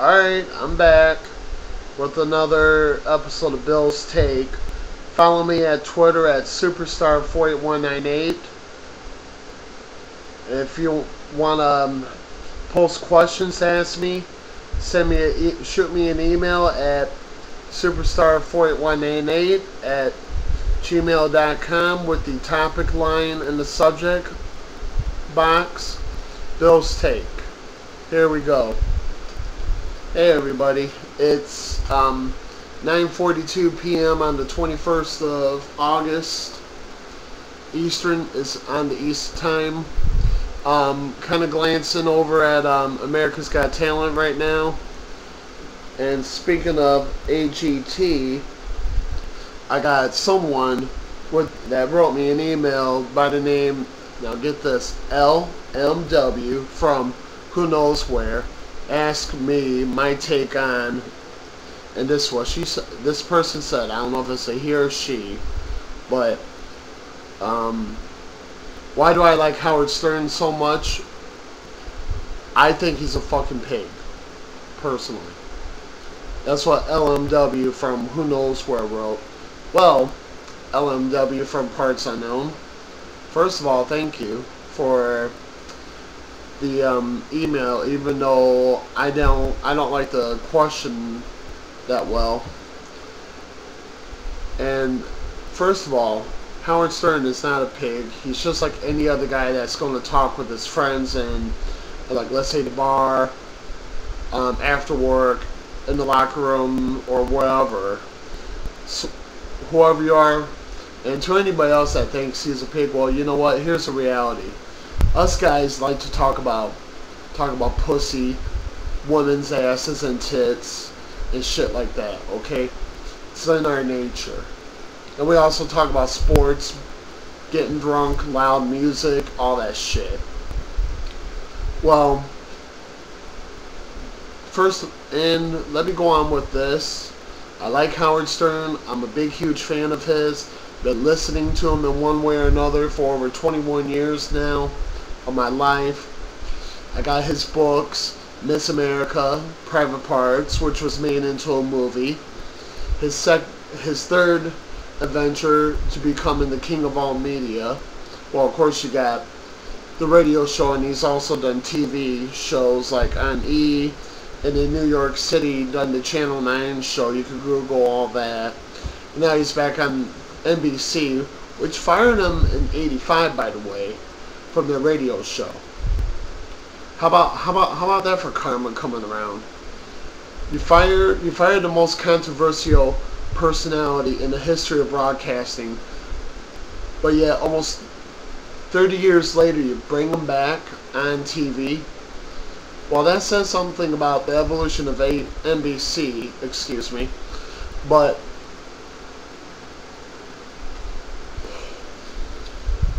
Alright, I'm back with another episode of Bill's Take. Follow me at Twitter at Superstar48198. If you want to post questions to ask me, shoot me an email at Superstar48198 at gmail.com with the topic line in the subject box. Bill's Take. Here we go. Hey everybody, it's 9:42 p.m. on the 21st of August. Eastern is on the East time. Kind of glancing over at America's Got Talent right now. And speaking of AGT, I got someone that wrote me an email by the name, now get this, LMW from who knows where. Ask me my take on, and this person said, I don't know if it's a he or she, but why do I like Howard Stern so much? I think he's a fucking pig, personally. That's what LMW from who knows where wrote. Well, LMW from Parts Unknown, first of all, thank you for the email, even though I don't like the question that well. And first of all, Howard Stern is not a pig. He's just like any other guy that's going to talk with his friends and, like, let's say the bar, after work, in the locker room, or wherever. So, whoever you are, and to anybody else that thinks he's a pig, well, you know what? Here's the reality. Us guys like to talk about pussy, women's asses and tits, and shit like that, okay? It's in our nature. And we also talk about sports, getting drunk, loud music, all that shit. Well, first, and let me go on with this. I like Howard Stern. I'm a big, huge fan of his. Been listening to him in one way or another for over 21 years now of my life. I got his books, Miss America, Private Parts, which was made into a movie. His third adventure to becoming the king of all media. Well, of course you got the radio show, and he's also done TV shows like on E! And in New York City, done the Channel 9 show. You can Google all that. And now he's back on NBC, which fired him in '85, by the way, from their radio show. How about that for karma coming around? You fired the most controversial personality in the history of broadcasting, but yet almost 30 years later you bring him back on TV. Well, that says something about the evolution of NBC, excuse me, but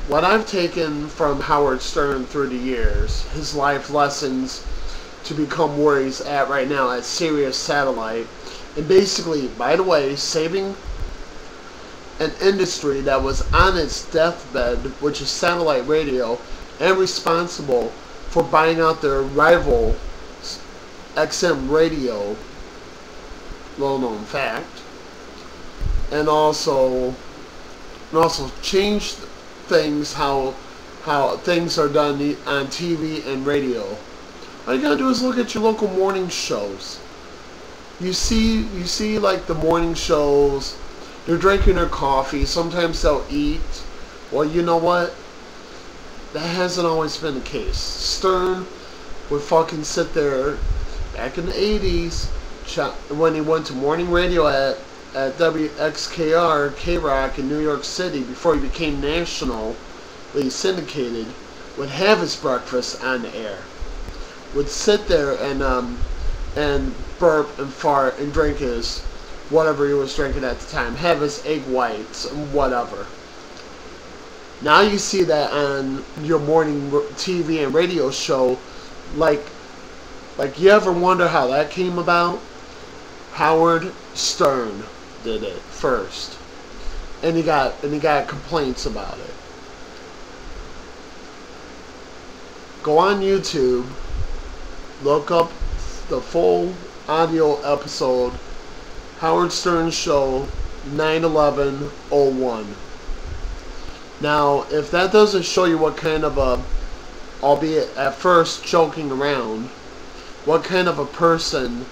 what I've taken from Howard Stern through the years, his life lessons to become where he's at right now at Sirius Satellite, and basically, by the way, saving an industry that was on its deathbed, which is satellite radio, and responsible for buying out their rival XM radio, little known fact, and also changed things, how things are done on TV and radio. All you gotta do is look at your local morning shows. You see like the morning shows, they're drinking their coffee, sometimes they'll eat. Well, you know what? That hasn't always been the case. Stern would fucking sit there back in the 80s when he went to morning radio at WXKR, K-Rock in New York City before he became nationally syndicated, would have his breakfast on the air. Would sit there and burp and fart and drink his whatever he was drinking at the time, have his egg whites and whatever. Now you see that on your morning TV and radio show, like you ever wonder how that came about? Howard Stern did it first, and he got complaints about it. Go on YouTube, look up the full audio episode, Howard Stern Show 9/11/01. Now, if that doesn't show you what kind of a, albeit at first joking around, what kind of a person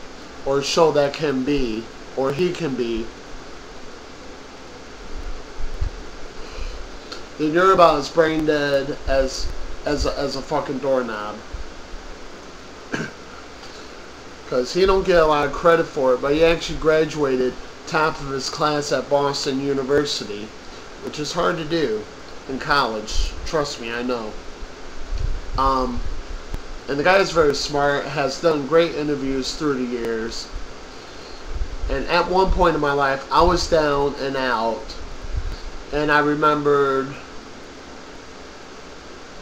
or show that can be, or he can be, then you're about as brain dead as a fucking doorknob. Because he don't get a lot of credit for it, but he actually graduated top of his class at Boston University, which is hard to do in college. Trust me, I know. And the guy is very smart, has done great interviews through the years. And at one point in my life, I was down and out, and I remembered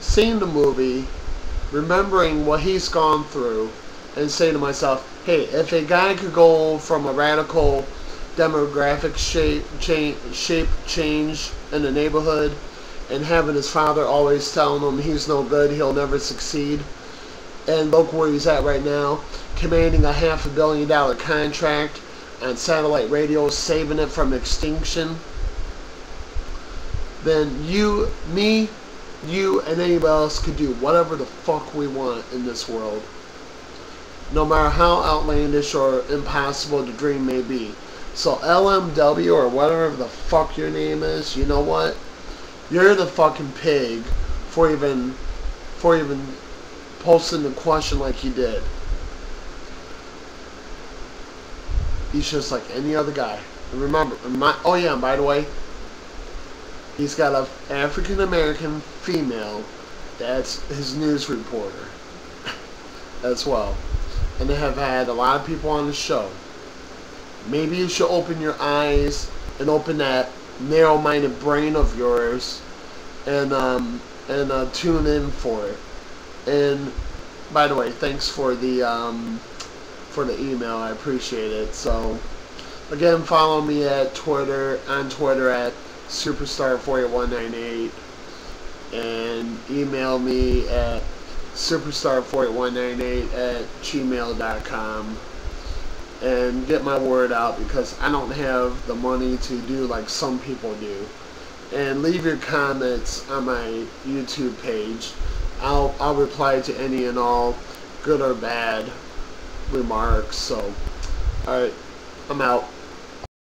seeing the movie, remembering what he's gone through, and saying to myself, hey, if a guy could go from a radical demographic shape change in the neighborhood, and having his father always telling him he's no good, he'll never succeed, and look where he's at right now, commanding a $500 million contract on satellite radio, saving it from extinction, then you, me, you, and anybody else could do whatever the fuck we want in this world. No matter how outlandish or impossible the dream may be. So LMW, or whatever the fuck your name is, you know what? You're the fucking pig for even posting the question like you did. He's just like any other guy. And remember, oh yeah, and by the way, he's got an African American female that's his news reporter as well. And they have had a lot of people on the show. Maybe you should open your eyes and open that narrow-minded brain of yours and tune in for it. And by the way, thanks for the email. I appreciate it. So again, follow me at Twitter at Superstar48198, and email me at superstar48198@gmail.com, and get my word out, because I don't have the money to do like some people do. And leave your comments on my YouTube page. I'll reply to any and all good or bad remarks. So, alright, I'm out.